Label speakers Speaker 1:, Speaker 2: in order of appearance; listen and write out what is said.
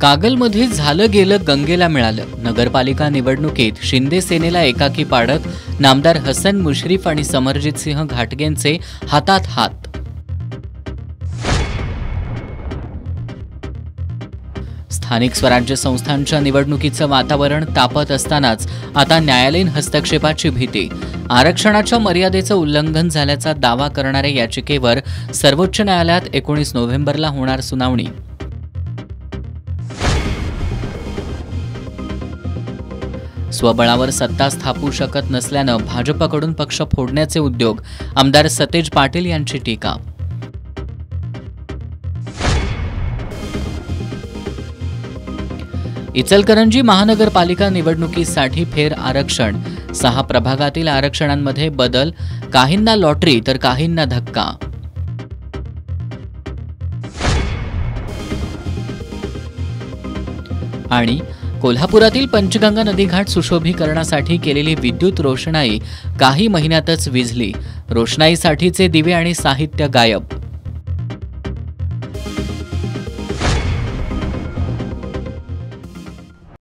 Speaker 1: कागलमध्ये झालं गेलं गंगेला मिळालं. नगरपालिका निवडणुकीत शिंदे सेनेला एकाकी पाडत नामदार हसन मुश्रीफ आणि समरजित सिंह घाटगेंचे हातात हात. स्थानिक स्वराज्य संस्थांच्या निवडणुकीचं वातावरण तापत असतानाच आता न्यायालयीन हस्तक्षेपाची भीती. आरक्षणाच्या मर्यादेचं उल्लंघन झाल्याचा दावा करणाऱ्या याचिकेवर सर्वोच्च न्यायालयात 19 नोव्हेंबरला होणार सुनावणी. स्वबळावर सत्ता स्थापू शकत नसल्यानं भाजपकडून पक्ष फोडण्याचे उद्योग. आमदार सतेज पाटील यांची टीका. इचलकरंजी महानगरपालिका निवडणुकीसाठी फेर आरक्षण. 6 प्रभागातील आरक्षणांमध्ये बदल. काहींना लॉटरी तर काहींना धक्का. आणि कोल्हापुरातील पंचगंगा नदीघाट सुशोभीकरणासाठी केलेली विद्युत रोषणाई काही महिन्यातच विझली. रोषणाईसाठीचे दिवे आणि साहित्य गायब.